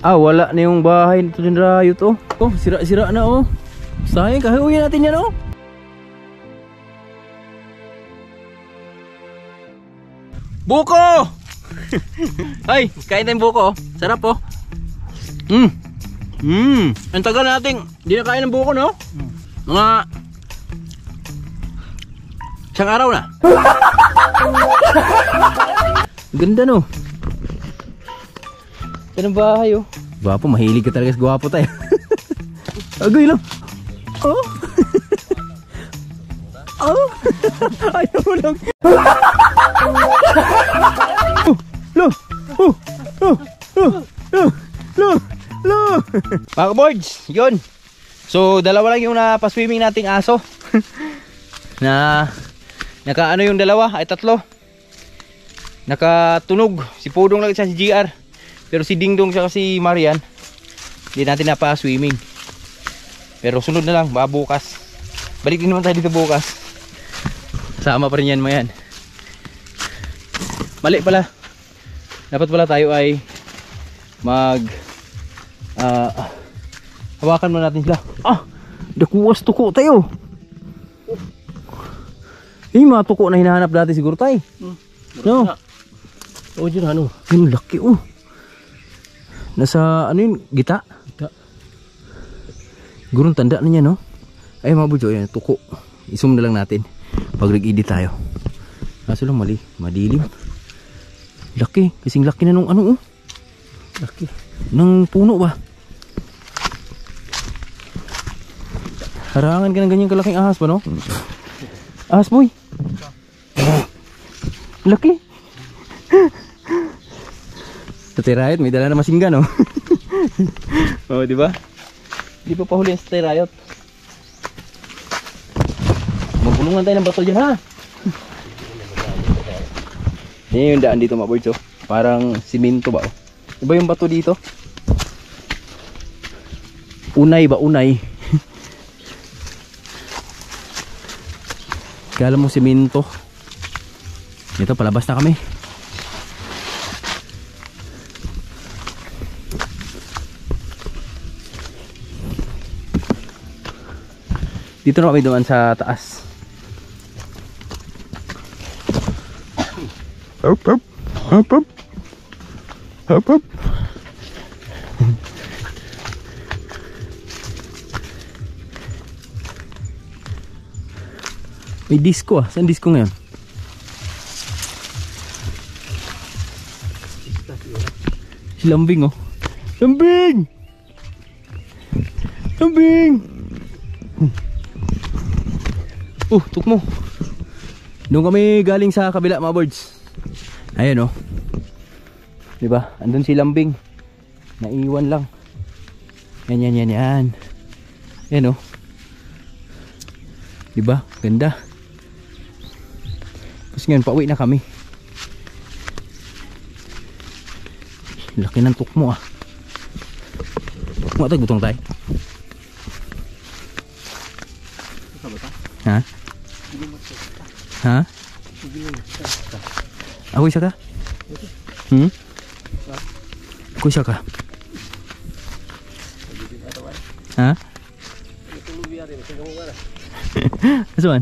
Ah, wala na yung bahay nito din Rayot oh. Oh, sira-sira na oh. Sayang, kahiuyin natin yan oh. Buko! Ay, kain tayong buko oh. Sarap oh. Ang tagal natin hindi na kain ng buko no? Mga isang araw na. Ganda no. Yan ang bahay oh. Gwapo, mahilig ka talaga sa gwapo tayo. Agoy lang. Oh. Oh. Ayaw mo lang. Lo. Lo. Mga boards, yun. So, dalawa lang yung napaswimming nating aso. Na nakaano yung dalawa, ay tatlo. Nakatunog. Si Pudong lang siya si GR. Pero si Dingdong siya si Marian, hindi natin napa-swimming. Pero sunod na lang, baka bukas. Balik din naman tayo dito bukas. Sama pa rin yan mo yan. Mali pala. Dapat pala tayo ay hawakan mo natin sila. Ah! Dakuwas tuko tayo. Yung mga tuko na hinahanap dati siguro tayo. No? O dyan ano? Yung laki oh. Nasa ano yun? Gita? Gita. Gurong tanda na niya no? Ay mga budyo, yan, tuko. I-zoom na lang natin pag nag-edit tayo. Kaso lang mali, madilim. Laki, kasing laki na nung ano oh. Laki. Nang puno ba? Harangan ka ng ganyan kalaking ahas ba no? Ahas boy. Laki. Sa Terayot, may dala na masingga no? Oh, di ba? Di pa pahuli sa Terayot. Magulungan tayo ng bato dyan ha. Yan yung daan dito mga boards oh. Parang simento ba oh. Iba yung bato dito. Unay ba? Unay. Kala mo simento. Dito palabas na kami. Dito na kami dumaan sa taas. Hop hop. Hop hop. Hop hop. May disco ah. Saan disco ngayon? Si Lambing oh. Lambing! Lambing! Tukmo. Doon kami galing sa kabila mga birds. Ayun oh. Diba? Andun si Lambing. Naiwan lang. Yan. Ayan oh. Diba? Ganda. Tapos ngayon pauwi na kami. Laki ng tukmo ah. Tukmo tayo, gutong tayo. Ha? Ha? Ako isa ka? Ako isa ka? Ha? Asuan?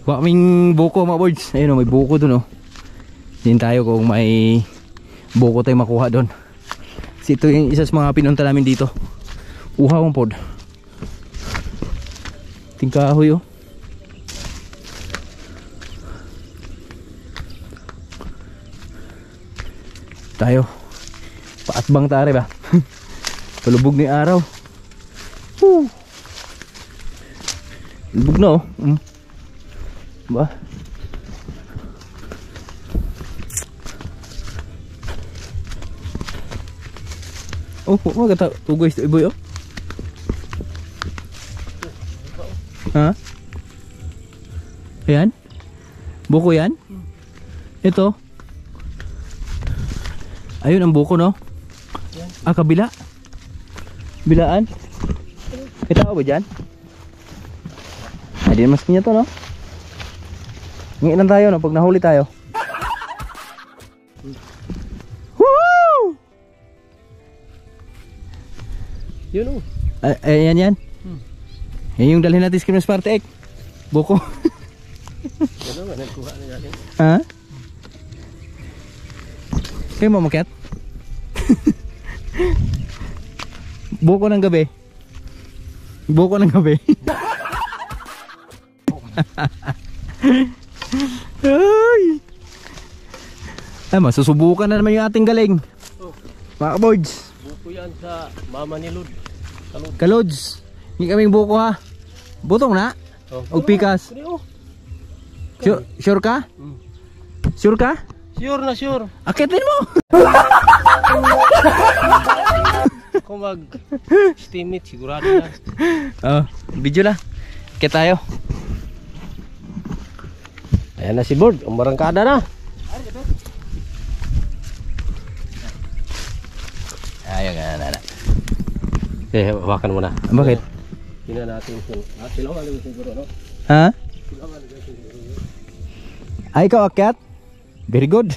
Kuha kaming buko mga boards. Ayun o, may buko dun o. Din tayo kung may buko tayo makuha dun. Kasi ito yung isa sa mga pinunta namin dito. Uhaw ang pod. Tingkahoy o. Tayo paatbang tare ba. Palubog na yung araw. Lubog na oh. Ba? Oh, maganda tugoy sa iboy oh. Ha? Ayan? Buko yan? Ito? Ayun ang buko no? Ah, kabila? Bilaan? Kita ko ba dyan? Ay, di mas kanya to no? Ngayon lang tayo no, pag nahuli tayo. Woo! Yun oh. Ayan yan. Yan yung dalhin natin sa Christmas party egg. Buko. Ano nga, nagkuha na natin. Ha? Kayo mo makiat? Buko ng gabi. Buko ng gabi. Ay. Ay, masusubukan na naman yung ating galing. Mga boys. Buko yan sa mama ni Lod. Kalods. Hindi kaming buko ha. Butong na. Og pikas. Sure ka? Sure ka? Sure na sure. Akitin mo. Kung mag-steam it, sigurado na. Oh, video lang. Kita tayo. Ayan na si Bird, umarangkada na. Ayan na. Hawakan mo na. Bakit? Tingnan natin kung silawan lang siguro, no? Ha? Silawan lang siguro. Ay, ikaw akyat? Very good.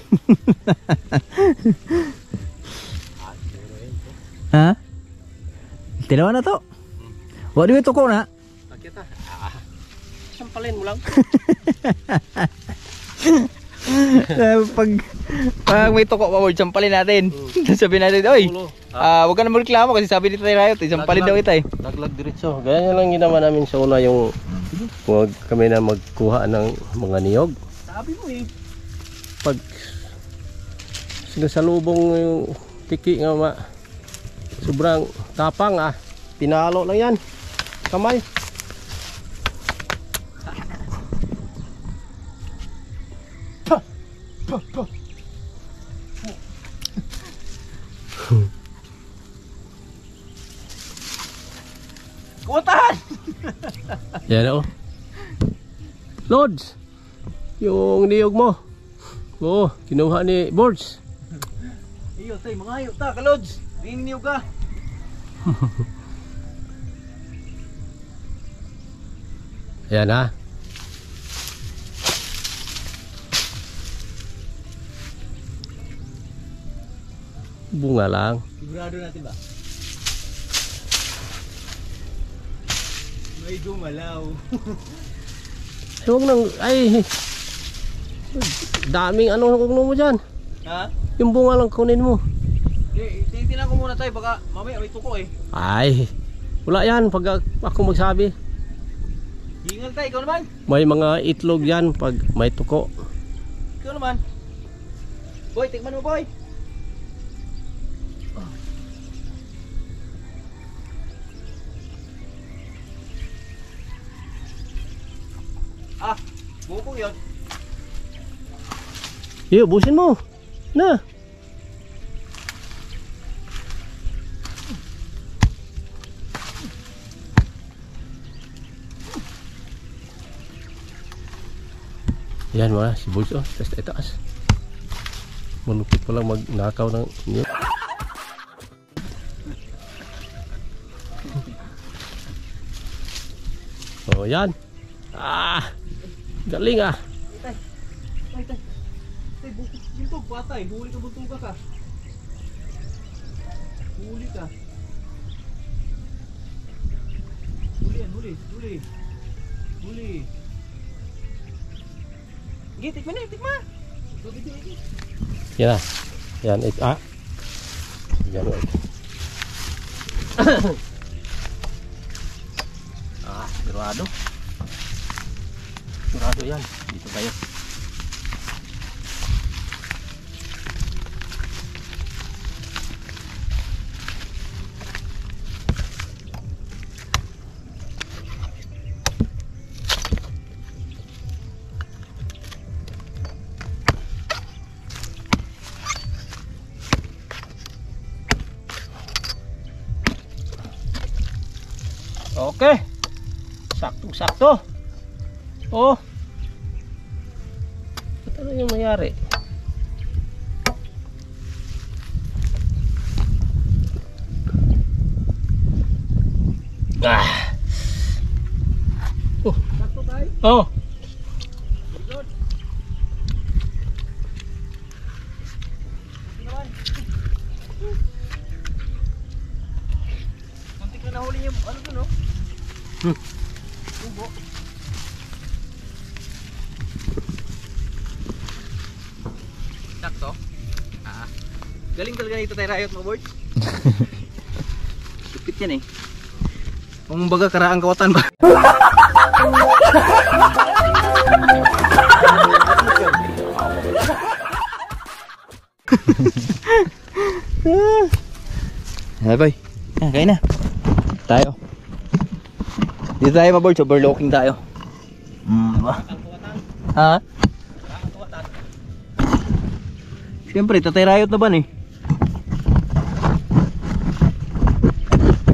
Ha? Tilawan na to. Wala yung tuko na. Akyat ah. Sampalin mo lang. pag may tuko pa mo, sampalin natin. Sabihin natin, oy, huwag ka na magreklamo kasi sabi dito tayo Riot, sampalin daw ito eh. Laglag diretso. Ganyan lang ginawa namin sa una yung huwag kami na magkuha ng mga niyog. Sabi mo eh. Pag sinasalubong yung tiki nga sobrang tapang ah. Pinalo lang yan. Kamay. Kuwatahan! Yan o. Lods! Yung niyog mo. Oo, kinuha ni Boards. Iyo, tay, mga ayo ta, kalods. Ringniw ka. Ayan ha. Bunga lang. Sigurado natin ba? May gumalaw. Ay, huwag nang, ay. Daming ano kukunin mo dyan. Ha? Yung bunga lang kunin mo. Tinitingnan ko muna tayo, baka mamaya may tuko eh. Ay, wala yan pag ako magsabi. Hingal tayo, ikaw naman. May mga itlog yan pag may tuko. Ikaw naman. Boy, tikman mo boy. Ah, bukong yun. Iyo, busin mo. Na. Yan mga si Bulls oh, taas. Malupit pa lang magnakaw ng niyo. Oh, yan. Ah. Galing ah. Tay. Tay, buntog patay. Huli ka, buntog ka. Huli ka. Huli yan, huli. Sige, tikman na, tikman. Yan ah. Yan ah. Yan ah. Ah, sigurado. Sigurado yan. Dito tayo. Okay. Saktong-sakto. Oh. Ano yung mayari? Ah. Oh. Sakto tayo. Oh. Ano to, no? Tubo. Sakto? Galing talaga ito tayo Riot, mga board. Lupit yan eh. Kung baga karaang kawatan ba? Bye. Kain na. Tayo. Dito tayo mga board, overlooking tayo. Diba? Ha? Siyempre, Tatay Riot na ba eh?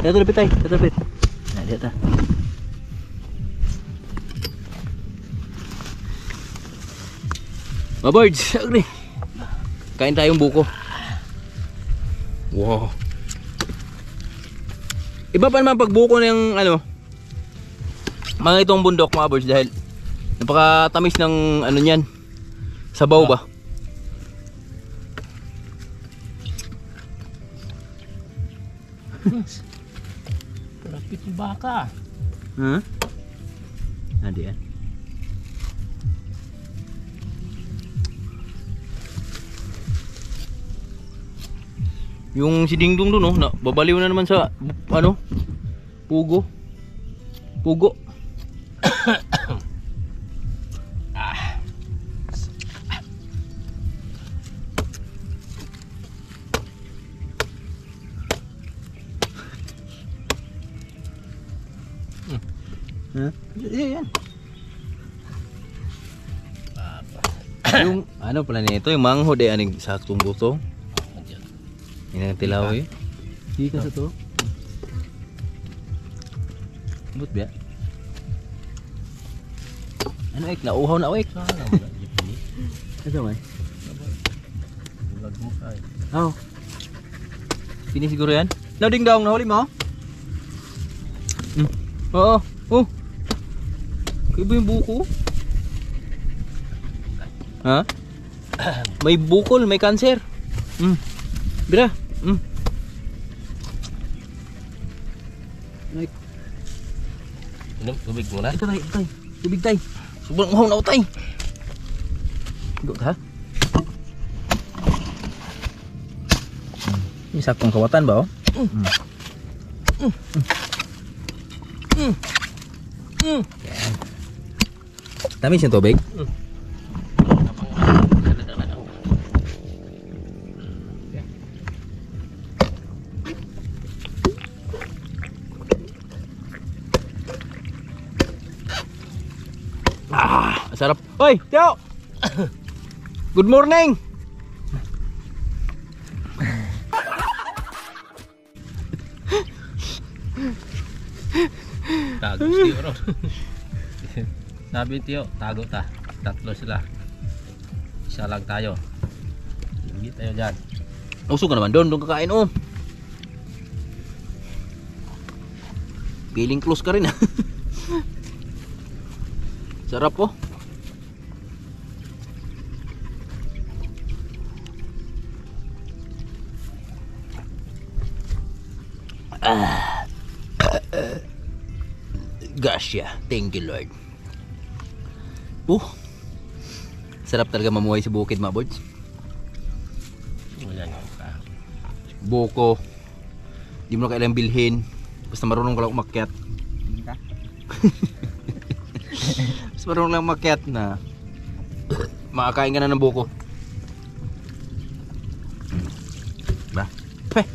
Dito lapit tayo, dito lapit. Dito. Mga birds, agree. Kain tayong buko. Wow. Iba pa naman pagbuko ng ano, mga itong bundok mga birds dahil napakatamis ng ano niyan. Sabaw ba? Lapit yung baka. Huh? Nadi yan. Yung si Dingdong doon, no, babaliw na naman sa ano? Pugo. Pugo. Huh? Yan. Yung ano pala nito, yung manghod eh aning saktong buto. Yan ang tilaw eh. Di ka sa to. But ba? Ano ek na uhaw na ek. Ito man. Oh. Sini siguro yan. No ding dong, nahuli mo. Oo. Oh. Kaiba yung buko. Ha? May bukol, may cancer. Bira. Inom tubig muna. Ito tay. Tubig tay. Sobrang uhaw na ako tay. Go ha? Ini saktong kawatan ba oh? Tamis yung tubig? Sarap. Hoy, Teo! Good morning! Tago si Tio ron. Sabi ni Tio, tago ta. Tatlo sila. Isa lang tayo. Hindi tayo dyan. Usog ka naman doon kakain oh. Feeling close ka rin ah. Sarap po. Gosh yeah, thank you Lord. Sarap talaga mamuhay sa bukid mga boys. Buko. Di mo na kailangang bilhin. Basta marunong ka lang umakyat. Basta marunong lang umakyat na makakain ka na ng buko. Ba? Peh.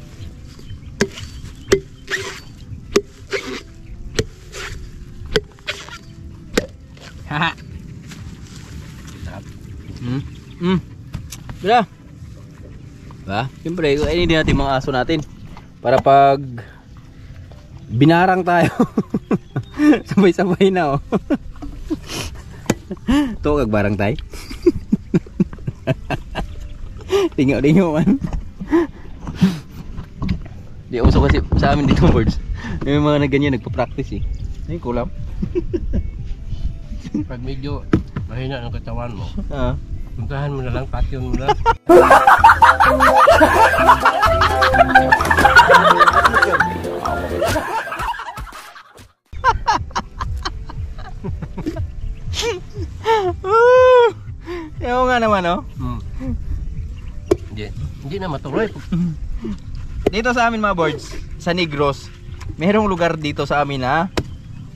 Haha. Bila. Ba? Siyempre, ini din natin mga aso natin. Para pag binarang tayo. Sabay-sabay na oh. Ito kagbarang tayo. Tingaw-tingaw man. Di uso kasi sa amin dito birds. May mga ganyan nagpa-practice eh. Ay kulam. Pag medyo mahina ang katawan mo, puntahan mo na lang, patio mo na. tuloy. Dito sa amin mga boards, sa Negros, mayroong lugar dito sa amin na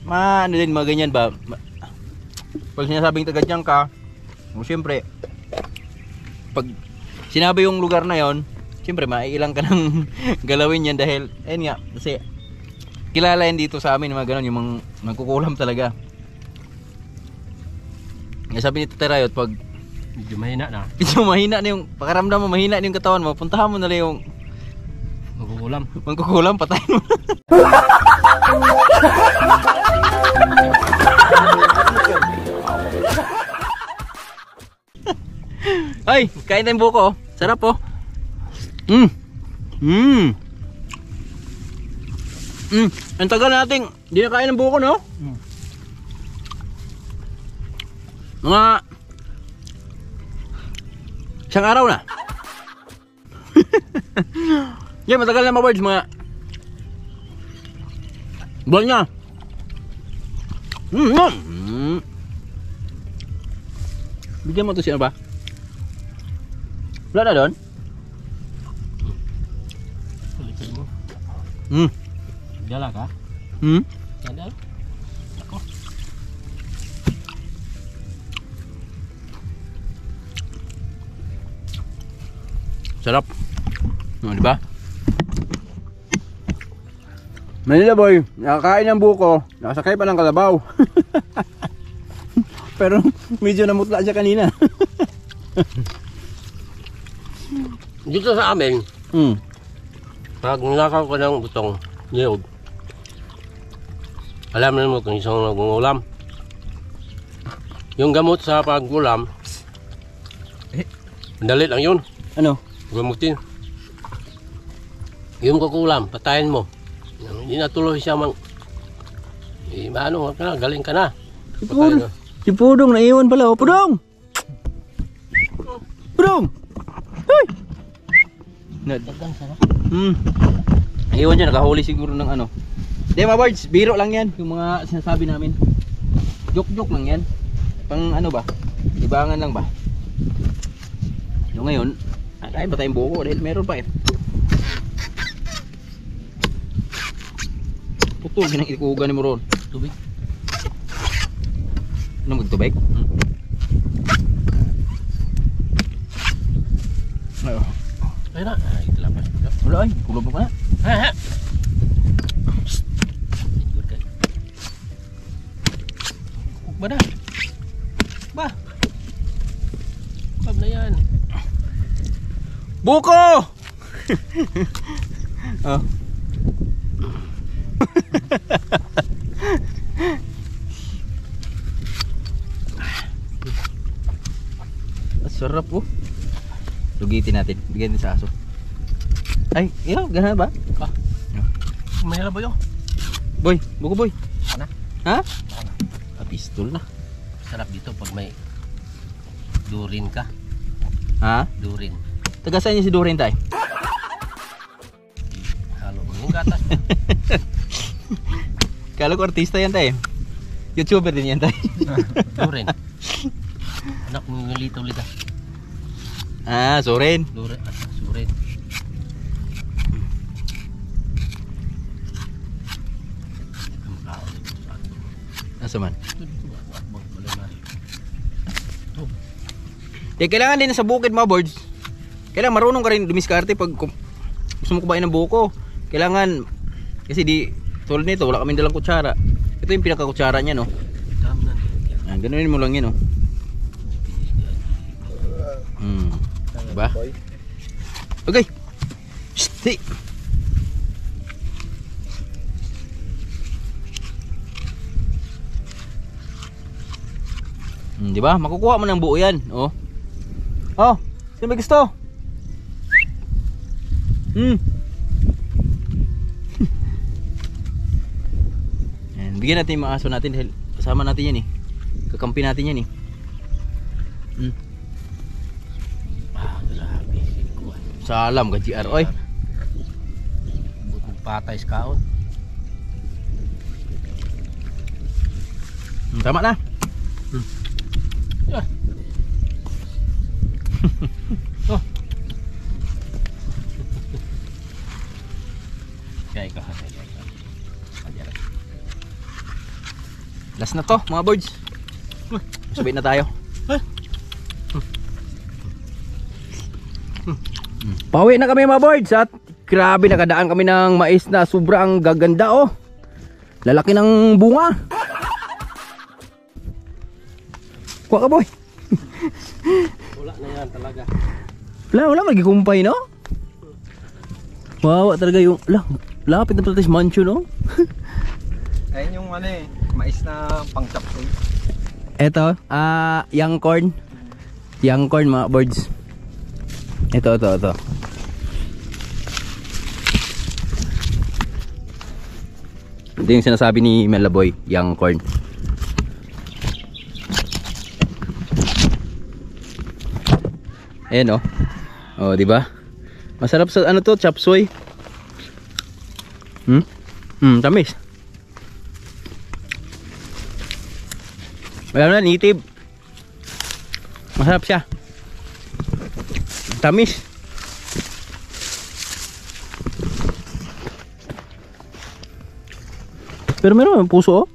ano din, mga ganyan ba? Pag sinasabing taga dyan ka, siyempre, pag sinabi yung lugar na yon, siyempre maiilang ka ng galawin yan dahil, ayun nga, kasi kilala yan dito sa amin, mga ganon, yung mga nagkukulam talaga. Sabi ni Taterayot, pag Medyo mahina na. medyo mahina na yung, pakaramdam mo, mahina na yung katawan mo, puntahan mo na lang yung Magugulam. mangkukulam, patayin mo. Ay, kain tayong buko. Sarap po. Ang tagal nating hindi na kain ng buko, no? Mga isang araw na. Yan, matagal na mga birds, mga buwan niya. Bigyan mo to siya ba? Wala na doon? Likod mo. Dala ka? Dala? Ako. Sarap. Di ba? Manila boy, nakakain ng buko, nakasakay pa ng kalabaw. Pero medyo namutla siya kanina. Dito sa amin, pag nilakaw ko ng butong niyog, alam na mo kung isang nagungulam. Yung gamot sa paggulam, madali lang yun. Ano? Gamutin. Yung kukulam, patayin mo. Hindi na tuloy siya ano ka na, galing ka na. Patayin mo. Si Pudong naiwan pala. Oh, Pudong! Pudong! Hoy! Dagang sarap. Naiwan dyan, nakahuli siguro ng ano. Di mga birds, biro lang yan. Yung mga sinasabi namin. Joke-joke lang yan. Pang ano ba? Ibangan lang ba? So ngayon, kain ba tayong buko? Dahil meron pa eh. Putol, ginang-ikugan ni mo ron. Tubig. Ano magtubig? Ay na, ito lang pa. Wala ay, kulo pa pa na. Ha. Ba na? Ba? Pag na yan. Buko! Oh. Sarap po. Lugitin natin. Bigyan din sa aso. Ay, iyo, gana ba? May ba yun? Boy, buko boy. Ano? Ha? Ano? Pistol na. Sarap dito pag may durin ka. Ha? Durin. Taga saan niya si Dorin tay? Halo mo yung gatas. Kala ko artista yan tay. YouTuber din yan tay. Durin. Anak mo yung lito-lita. Ah, Soren. Durin. Surin. Asa man? Kailangan din sa bukid mga boards. Kailangan marunong ka rin dumiskarte pag gusto mo kumain ng buko. Kailangan, kasi di, tulad nito, wala kaming dalang kutsara. Ito yung pinakakutsara niya, no? Ganunin mo lang yan, no? Diba? Okay. Shhh! Diba? Makukuha mo ng buo yan. Oh. Oh, sino may gusto? Yan, bigyan natin yung mga aso natin dahil kasama natin yan eh. Kakampi natin yan eh. Grabe. Salam ka GR. Oy. Butong patay scout. Tama na. Oh. Hasay ka. Last na to mga birds. Sabay na tayo. Pauwi na kami mga birds at grabe nakadaan kami ng mais na sobrang gaganda oh. Lalaki ng bunga. Kuha ka boy. Wala na yan talaga. Wala magikumpay no? Wawa talaga yung lapit na pala mancho no? Ayun yung ano eh, mais na pang chapsuy. Eto, young corn. Young corn mga birds. Ito. Ito yung sinasabi ni Melaboy, young corn. Ayan oh. Oh, di ba? Masarap sa ano to, chapsuy. Tamis. Wala na, nitib. Masarap siya. Tamis. Pero meron puso oh.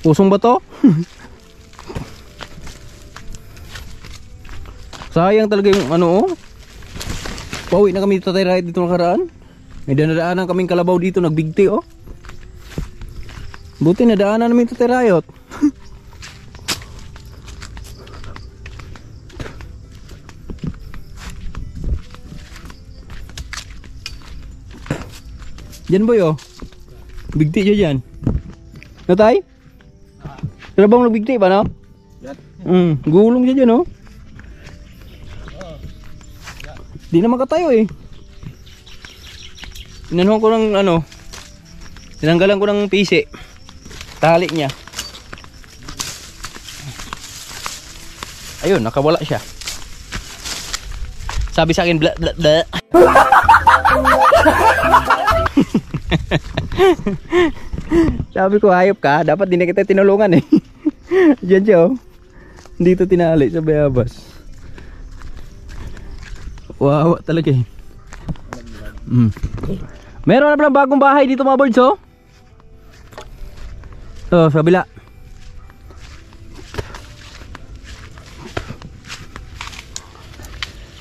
Pusong ba to? Sayang talaga yung ano oh. Pauwi na kami dito tayo ride dito nakaraan. May dinadaanan kaming kalabaw dito nagbigti oh. Buti nadaanan namin ito terayot. Diyan boy oh. Bigti siya dyan. Natay? Trabang nagbigti ba no? Gulong siya dyan oh. Di na makatayo eh. Inanuhan ko ng ano. Tinanggalan ko ng pisi. Tali niya. Ayun, nakawala siya. Sabi sa akin, bla bla bla. Sabi ko, hayop ka. Dapat din na kita tinulungan eh. Diyan siya oh. Dito tinali sa bayabas. Wow, talaga eh. Meron na palang bagong bahay dito mga birds oh. Ito, sa kabila.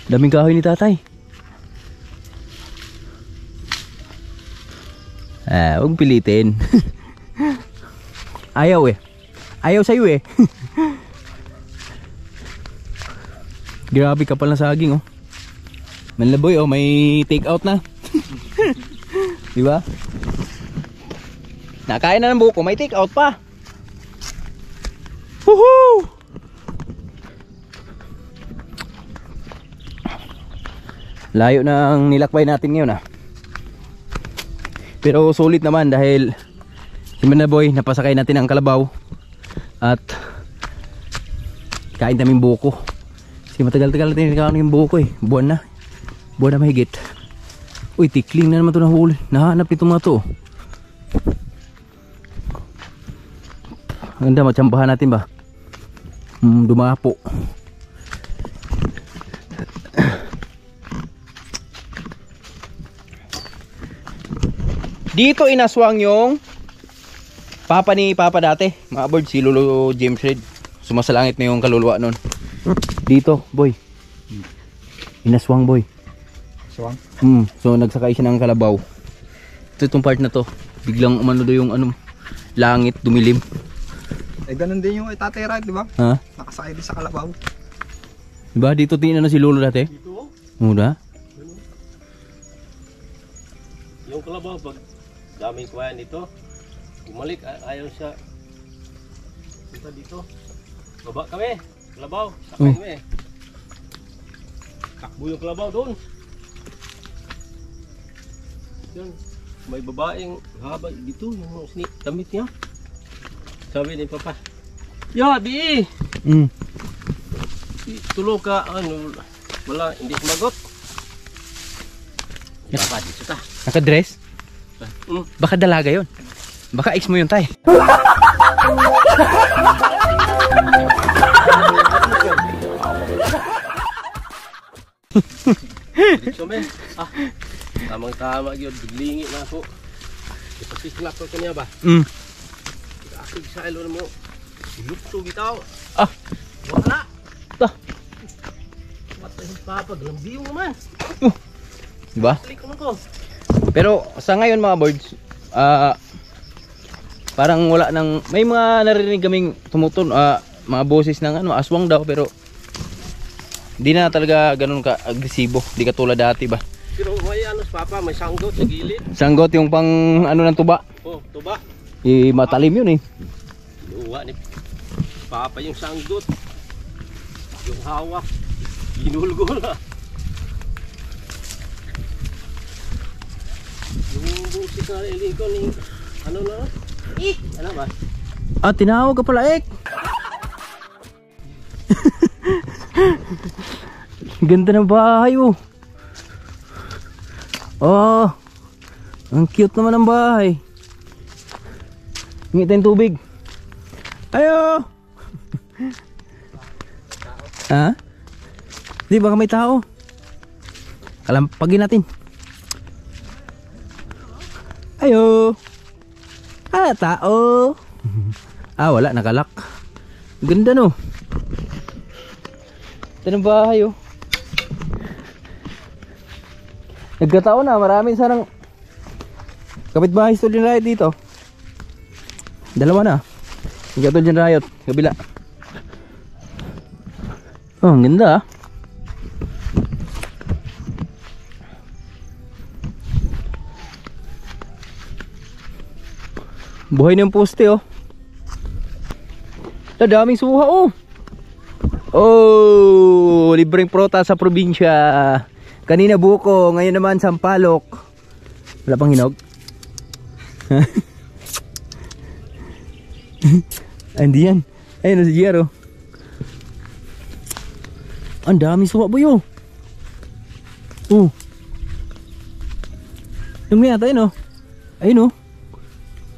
Daming kahoy ni tatay. Huwag pilitin. Ayaw eh. Ayaw sa'yo eh. Grabe kapal na saging oh. Manlaboy oh, may take out na. Diba? Nakain na ng buko, may take out pa. Woohoo! Layo na ang nilakbay natin ngayon ah. Pero sulit naman dahil si Manaboy napasakay natin ang kalabaw at kain namin buko. Kasi matagal-tagal natin nakain yung buko eh. Buwan na mahigit. Uy, tikling na naman ito nahuli. Nahanap ito mga to. Ganda, matsambahan natin ba? Dumapo. Dito inaswang yung papa ni Papa dati. Mga bird, si Lolo James Reid. Sumasalangit na yung kaluluwa nun. Dito, boy. Inaswang, boy. Swang? So nagsakay siya ng kalabaw. Ito itong part na to. Biglang umano do yung ano, langit, dumilim. Eh ganun din yung Tatay Ride, di ba? Ha? Nakasakay din sa kalabaw. Diba? Dito tingin na si Lolo dati. Dito. Muna? Yung kalabaw pag daming kuwayan dito, bumalik, ayaw siya. Punta dito. Baba kami, kalabaw, sakay kami. Takbo yung kalabaw doon. Yan, may babaeng haba dito, yung snake, damit niya. Sabi ni Papa, ya, di! Tulog ka, ano, wala, hindi sumagot. Dapat dito ta. Naka-dress? Baka dalaga yun. Baka ex mo yun tay. Dito men. Ah. Tamang-tama gyud biglingi na ako. Ipasiklap ko kanya ba? Asig sa ilo mo. Lutso bitaw. Ah. Wala. Ta. Patay papa glambiw man. Diba? Click ko. Pero sa ngayon mga birds, parang wala nang, may mga narinig kaming tumutun, mga boses ng ano, aswang daw, pero di na talaga ganun ka agresibo, di ka tulad dati ba. Pero may ano papa, may sanggot sa gilid. Sanggot yung pang ano ng tuba. Oh, tuba. Matalim yun eh. Luwa ni papa yung sanggot. Yung hawak. Ginulgol na. Yung busis na iling ko ni ano na? Ano ba? Tinawag ka pala Ganda ng bahay oh. Oh, ang cute naman ng bahay. Hingi tayong tubig. Ayo. Ha? Di baka may tao. Kalampagin natin. Ayo. Tao. Wala, nakalak. Ganda no. Ito ng bahay oh. Nagkataon na, maraming sarang kapitbahay Student Riot dito. Dalawa na. Student Riot, kabila. Oh, ang ganda ah. Buhay na yung poste oh. Daming suha oh. Oh, libreng prota sa probinsya. Kanina buko, ngayon naman sampalok. Wala pang hinog? Hindi yan. Ayun na si Jero. Ang daming suwa boy oh. Yung may ata yun oh. Ayun oh.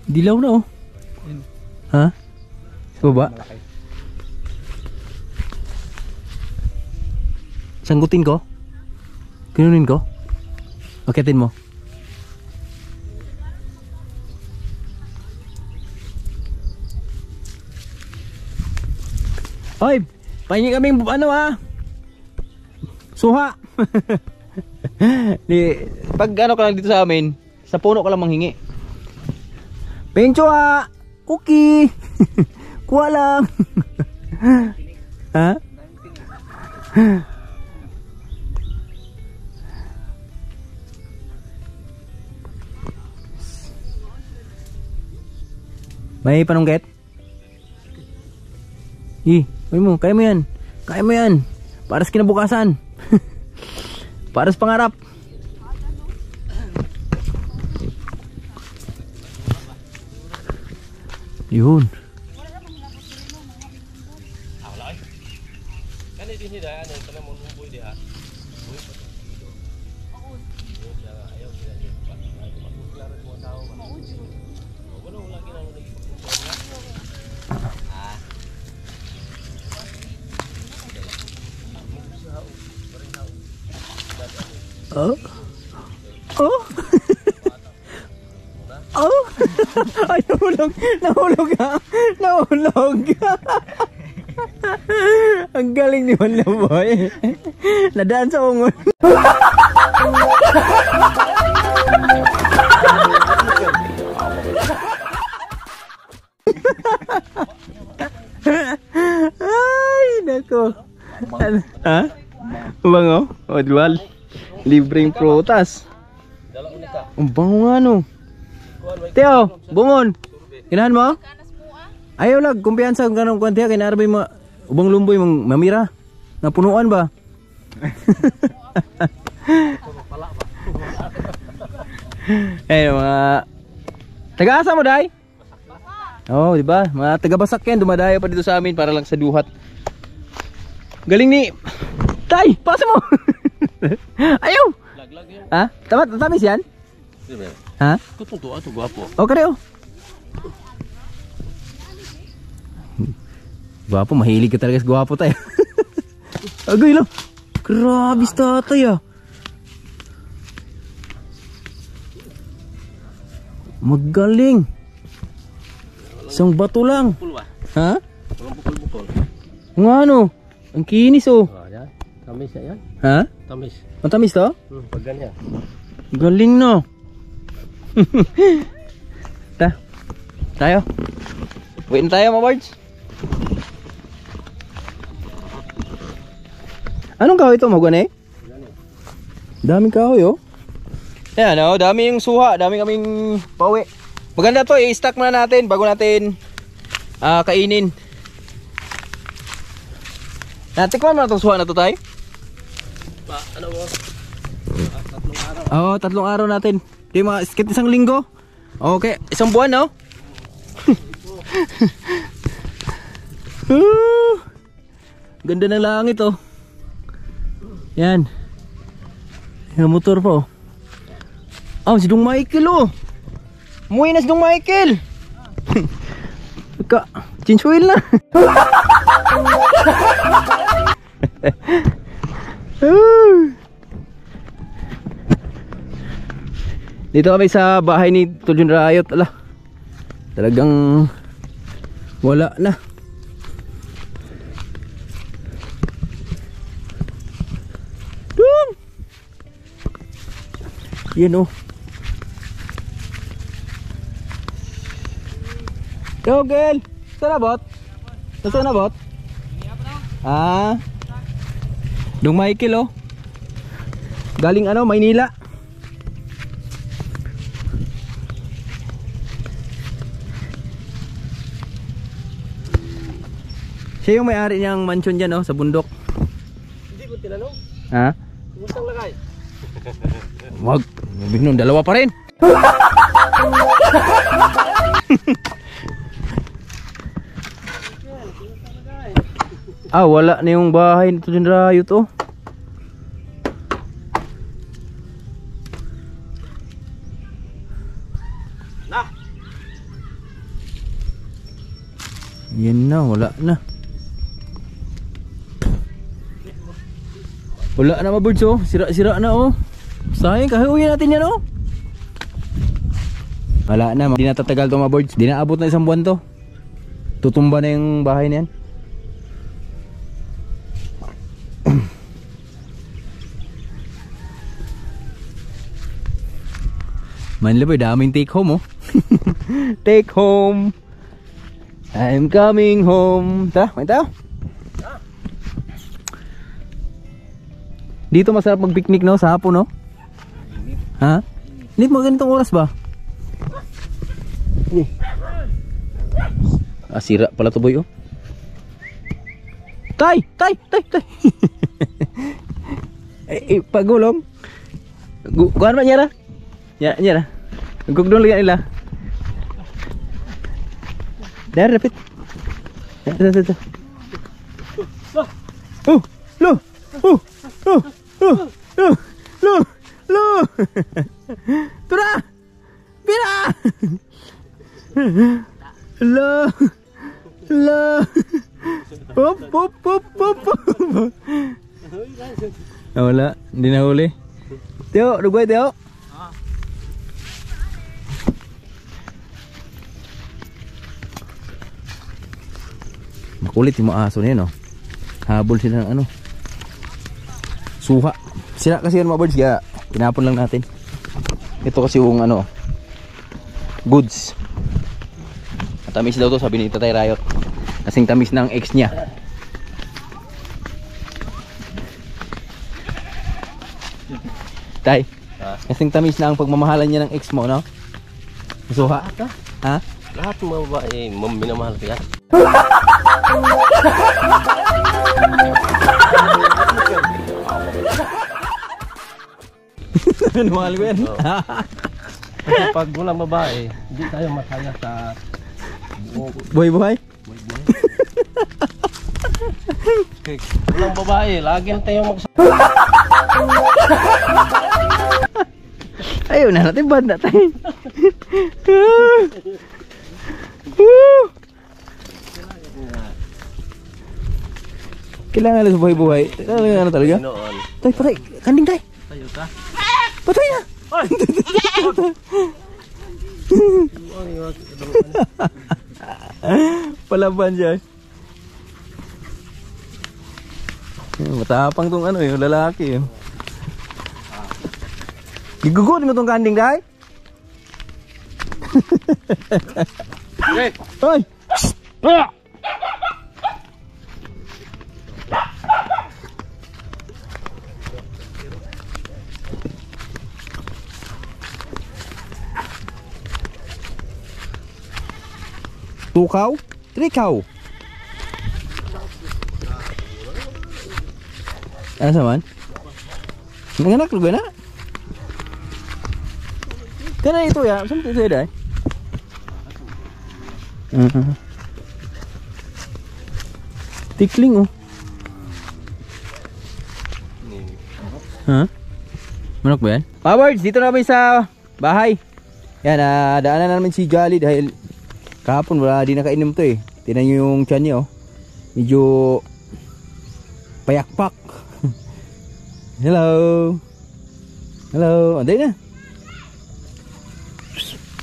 Dilaw na oh. Ha? Sa baba? Sanggutin ko? Kinunin ko? Akitin mo? Oy! Pahingi kaming ano suha! Pag ano ka lang dito sa amin, sa puno ka lang manghingi. Pencho cookie! Kuha lang! Ha? May panungkit? Kaya mo yan. Kaya mo yan. Para sa kinabukasan. Para sa pangarap. Yun. Kan di sini dah, kalau mau ngumpul dia. Oh. Oh. Ay, nahulog. Ang galing ni Wala Boy. Nadaan sa ungon. Ay, nako. Ha? Bango? O, dual. Libreng prutas. Ang bango nga no. Teo, bungon. Ginahan mo? Ayaw lang, kumpiyansa kung ganun kung tiya. Kinarabay mo, ubang lumboy mong mamira. Napunuan ba? Eh, mga taga-asa mo, Day? Oo, diba? Mga taga-basak yan, dumadayo pa dito sa amin para lang sa duhat. Galing ni Tay, pasa mo. Ayaw. Ha? Tamis yan? Ha? Kutunto ato gwapo. O kareo. Gwapo, mahilig ka talaga sa gwapo tayo. Agay lang. Grabe tatay ah. Magaling. Isang bato lang. Bukol ba? Ha? Walang bukol-bukol. Nga ano? Ang kinis oh. Yan. Tamis na yan. Ha? Tamis. Ang tamis to? Pag ganyan. Galing no. Tayo. Wait na tayo mga birds. Anong kahoy ito magwan eh? Daming kahoy oh. Ayan oh, dami yung suha, dami kaming pauwi. Maganda to, i-stack muna natin bago natin kainin. Natikman mo na itong suha na to tayo? Ano mo? 3 araw. Oo, 3 araw natin. Di mga skit 1 linggo. Okay, 1 buwan no? Ganda ng langit oh. Yan. Yung motor po. Oh, si Dong Michael oh. Umuwi na si Dong Michael. Change oil na. Dito kami sa bahay ni Tuljun Riot. Ala, talagang wala na. Yan oh. Yo, girl. Saan na bot? Saan na bot? Ah, Dong Michael oh. Galing ano, Maynila. Siya yung may-ari niyang mansion dyan oh, sa bundok. Hindi ko tinanong. Ha? Kumusta ang lagay? Wag, bignon, 2 pa rin. Wala na yung bahay nito dyan Riot oh. Na. Yan na, wala na. Wala na mga birds oh, sira-sira na oh. Sayang, kahiuyin natin yan oh. Wala na, hindi na tatagal to mga birds. Di na abot na 1 buwan to. Tutumba na yung bahay na yan. Manila boy, daming take home oh. Take home, I'm coming home. Tara, may tayo. Dito masarap mag-picnic no, sa hapon no. Ha? Hindi mo ganitong oras ba? Sira pala to boy oh. Tay! Pagulong. Kuhan ba niya ra? Niya ra. Gugdong lagi nila. Dar rapid. Da. Lo. Tura! Pira! Lo. Pop. Wala, hindi na huli. Teo, rugway Teo. Makulit yung mga aso niya no. Habol sila ng ano, suha. Sila kasi yung mga birds kaya tinapon lang natin. Ito kasi yung ano, goods. Tamis daw to sabi ni Tatay Riot. Kasing tamis ng ex niya. Tay, kasing tamis na ang pagmamahalan niya ng ex mo no. Suha. Ha? Lahat ng mga babae, minamahal ko yan. Mahal ko yan. Kasi pag walang babae, hindi tayo masaya sa Buhay-buhay? walang babae, lagi na tayo Ayaw na natin banda tayo. Kailangan na sa buhay-buhay. Ano talaga? Tay, patay. Kanding tay. Tayo ka. Patay na. Palaban siya. Matapang tong ano yung lalaki yun. Gigugunin mo tong kanding dahi? Hey! Hoy! Tukaw? Trikaw? Ano sa man? Nanganak lugar na? Kana ito ya? Saan ito ya dahil? Tikling oh. Ha? Manok ba yan? Powards, dito namin sa bahay. Yan, daanan namin si Jolly dahil kahapon wala di nakainom to eh. Tingnan nyo yung tiyan niya oh. Medyo payakpak. Hello. Hello. Anday na.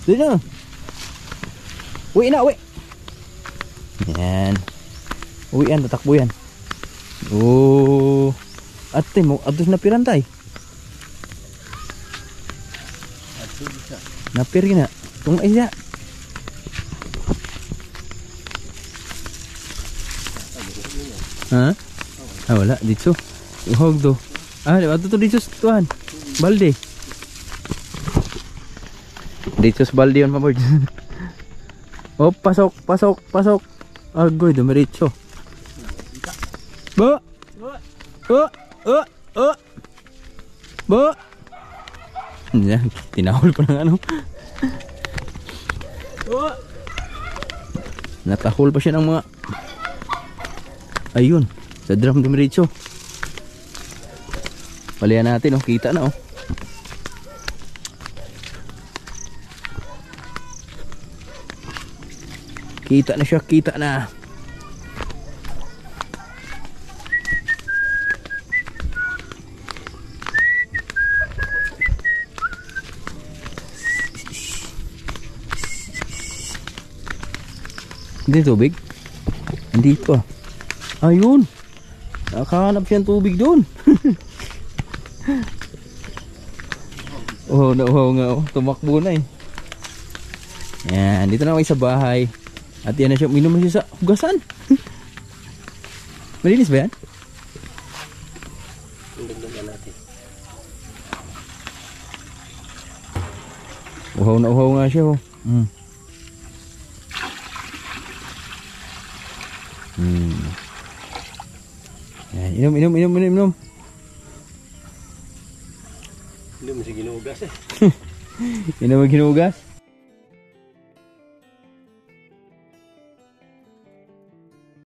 Anday na. Uwi na, uwi. Yan. Uwi yan, tatakbo yan. Oh. Ate mo, ados na pirantay. Napir na. Tung isya. Ha? Ah, wala. Dito. Uhog do. Ah, ato to dito tuan. Balde. Dito sa balde yun, mabord. Oh, pasok, pasok, pasok. Agoy, dumiritso. Bo! Oh! Oh! Oh! Bo! Yan, tinahol pa ng ano. Oh! Natahol pa siya ng mga... Ayun, sa drum dumiritso. Palihan natin, oh. Kita na, oh. Kita na siya, kita na. Hindi tubig? Andito ah. Ayun. Nakahanap siya ng tubig doon. Oh, nauhaw nga oh. Tumakbo na eh. Yan, dito na kami sa bahay. At yan na siya, minum na siya sa hugasan. Malinis ba yan? Dagdagan natin. Uhaw na uhaw nga siya oh. Yan, inom. Hindi mo siya ginugas eh. Inom ang ginugas.